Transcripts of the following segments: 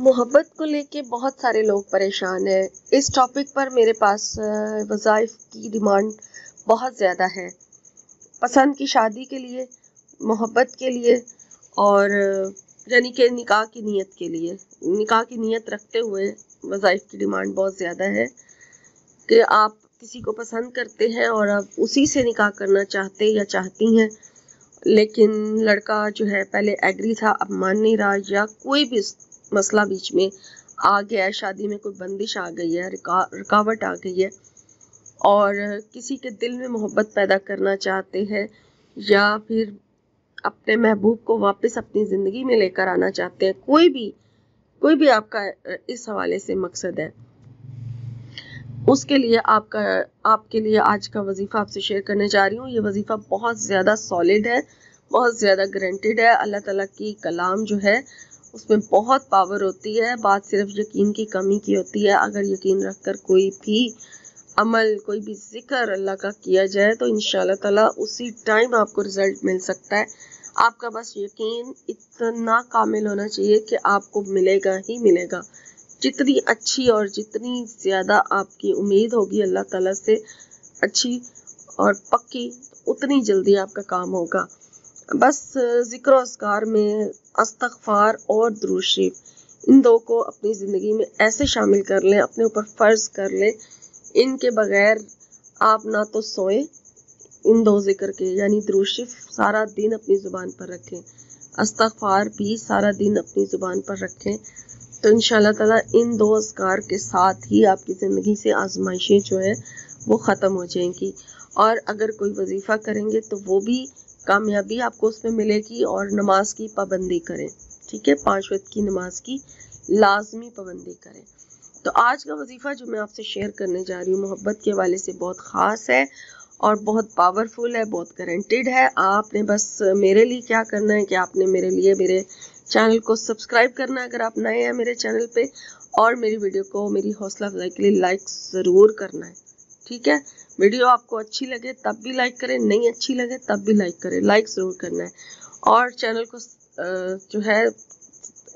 मोहब्बत को लेके बहुत सारे लोग परेशान हैं। इस टॉपिक पर मेरे पास वज़ाइफ की डिमांड बहुत ज़्यादा है। पसंद की शादी के लिए, मोहब्बत के लिए और यानी कि निकाह की नीयत के लिए, निकाह की नीयत रखते हुए वज़ाइफ की डिमांड बहुत ज़्यादा है कि आप किसी को पसंद करते हैं और आप उसी से निकाह करना चाहते या चाहती हैं, लेकिन लड़का जो है पहले एग्री था, अब मान नहीं रहा, या कोई भी मसला बीच में आ गया है, शादी में कोई बंदिश आ गई है, रुकावट आ गई है और किसी के दिल में मोहब्बत पैदा करना चाहते हैं या फिर अपने महबूब को वापस अपनी ज़िंदगी में लेकर आना चाहते हैं। कोई भी आपका इस हवाले से मकसद है, उसके लिए आपके लिए आज का वजीफ़ा आपसे शेयर करने जा रही हूँ। ये वजीफ़ा बहुत ज़्यादा सॉलिड है, बहुत ज़्यादा गारंटेड है। अल्लाह ताला की कलाम जो है उसमें बहुत पावर होती है। बात सिर्फ यकीन की कमी की होती है। अगर यकीन रखकर कोई भी अमल, कोई भी जिक्र अल्लाह का किया जाए तो इंशाअल्लाह ताला उसी टाइम आपको रिजल्ट मिल सकता है। आपका बस यकीन इतना कामिल होना चाहिए कि आपको मिलेगा ही मिलेगा। जितनी अच्छी और जितनी ज़्यादा आपकी उम्मीद होगी अल्लाह ताला से अच्छी और पक्की, उतनी जल्दी आपका काम होगा। बस ज़िक्र अस्कार में अस्तगफार और दुरूद शरीफ, इन दो को अपनी ज़िंदगी में ऐसे शामिल कर लें, अपने ऊपर फ़र्ज़ कर लें। इनके बगैर आप ना तो सोएं, इन दो ज़िक्र के यानी दुरूद शरीफ सारा दिन अपनी ज़ुबान पर रखें, अस्तगफार भी सारा दिन अपनी ज़ुबान पर रखें, तो इंशाअल्लाह ताला इन दो अस्कार के साथ ही आपकी ज़िंदगी से आजमाइशें जो है वो ख़त्म हो जाएंगी। और अगर कोई वजीफ़ा करेंगे तो वो भी कामयाबी आपको उसमें मिलेगी। और नमाज की पाबंदी करें, ठीक है, 5 वक्त की नमाज की लाजमी पाबंदी करें। तो आज का वजीफ़ा जो मैं आपसे शेयर करने जा रही हूँ मोहब्बत के हवाले से बहुत ख़ास है और बहुत पावरफुल है, बहुत गारंटेड है। आपने बस मेरे लिए क्या करना है कि आपने मेरे लिए मेरे चैनल को सब्सक्राइब करना है अगर आप नए हैं मेरे चैनल पे, और मेरी वीडियो को मेरी हौसला अफजाई के लिए लाइक ज़रूर करना है, ठीक है। वीडियो आपको अच्छी लगे तब भी लाइक करें, नहीं अच्छी लगे तब भी लाइक करें, लाइक ज़रूर करना है। और चैनल को जो है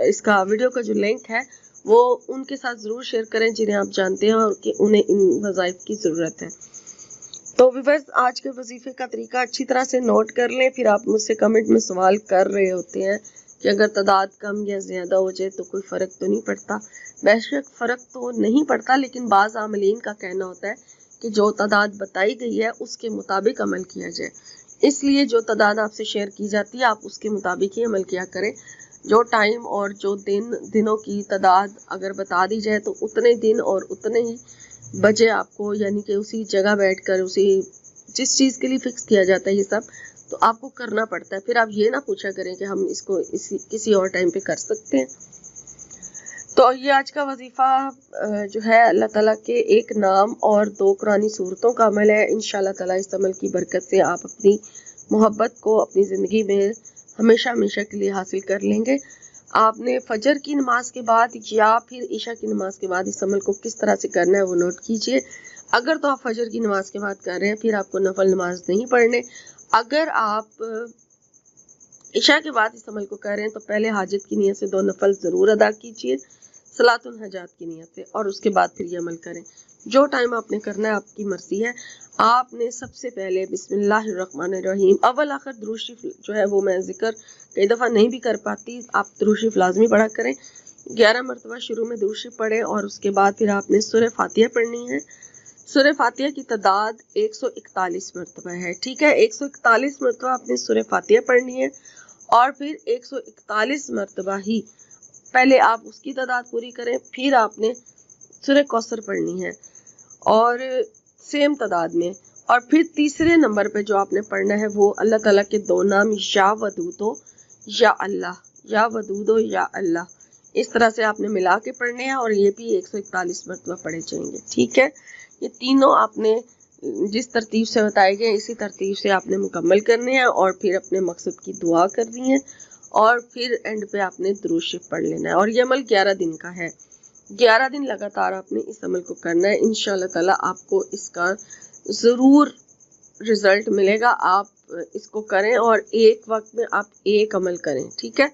इसका वीडियो का जो लिंक है वो उनके साथ ज़रूर शेयर करें जिन्हें आप जानते हैं और कि उन्हें इन वज़ाइफ की ज़रूरत है। तो व्यूअर्स, आज के वजीफ़े का तरीका अच्छी तरह से नोट कर लें। फिर आप मुझसे कमेंट में सवाल कर रहे होते हैं कि अगर तादाद कम या ज़्यादा हो जाए तो कोई फ़र्क तो नहीं पड़ता। बेशक फ़र्क तो नहीं पड़ता, लेकिन बाज़ आमलीन का कहना होता है कि जो तादाद बताई गई है उसके मुताबिक अमल किया जाए। इसलिए जो तादाद आपसे शेयर की जाती है आप उसके मुताबिक ही अमल किया करें। जो टाइम और जो दिनों की तादाद अगर बता दी जाए तो उतने दिन और उतने ही बजे आपको, यानी कि उसी जगह बैठकर उसी जिस चीज़ के लिए फिक्स किया जाता है ये सब, तो आपको करना पड़ता है। फिर आप ये ना पूछा करें कि हम इसको किसी और टाइम पे कर सकते हैं। तो ये आज का वजीफ़ा जो है अल्लाह ताला के एक नाम और 2 कुरानी सूरतों का अमल है। इंशाअल्लाह ताला इस अमल की बरकत से आप अपनी मोहब्बत को अपनी ज़िंदगी में हमेशा हमेशा के लिए हासिल कर लेंगे। आपने फजर की नमाज के बाद या फिर ईशा की नमाज के बाद इस अमल को किस तरह से करना है वो नोट कीजिए। अगर तो आप फजर की नमाज के बाद कर रहे हैं फिर आपको नफल नमाज नहीं पढ़ने। अगर आप ईशा के बाद इस अमल को कर रहे हैं तो पहले हाजत की नीयत से 2 नफल ज़रूर अदा कीजिए सलातुल हजात की नीयत से, और उसके बाद फिर ये अमल करें। जो टाइम आपने करना है आपकी मर्जी है। आपने सबसे पहले बिस्मिल्लाहिर्रहमानिर्रहीम, अव्वल आखिर दुरूद शरीफ जो है वो मैं जिक्र कई दफ़ा नहीं भी कर पाती, आप दुरूद शरीफ लाजमी पढ़ा करें। 11 मरतबा शुरू में दुरूद शरीफ पढ़ें और उसके बाद फिर आपने सूरह फातिहा पढ़नी है। सूरह फातिहा की तादाद 141 मरतबा है, ठीक है। 141 मरतबा आपने सूरह फातिहा पढ़नी है और फिर 141 मरतबा ही पहले आप उसकी तादाद पूरी करें, फिर आपने सूरह कौसर पढ़नी है और सेम तादाद में, और फिर तीसरे नंबर पे जो आपने पढ़ना है वो अल्लाह ताला के 2 नाम या वदूदो या अल्लाह, या वदूदो या अल्लाह, इस तरह से आपने मिला के पढ़ने हैं और ये भी 141 मरतबा पढ़े जाएंगे, ठीक है। ये तीनों आपने जिस तरतीब से बताए गए इसी तरतीब से आपने मुकम्मल करने हैं और फिर अपने मकसद की दुआ करनी है और फिर एंड पे आपने दुरूद शरीफ पढ़ लेना है। और ये अमल 11 दिन का है, 11 दिन लगातार आपने इस अमल को करना है। इंशाअल्लाह ताला आपको इसका ज़रूर रिजल्ट मिलेगा। आप इसको करें और एक वक्त में आप एक अमल करें, ठीक है,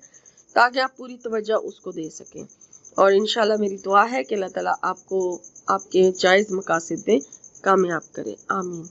ताकि आप पूरी तवज्जो उसको दे सकें। اور انشاءاللہ میری دعا ہے کہ اللہ تعالیٰ آپ کو آپ کے جائز مقاصد میں کامیاب کرے. آمین.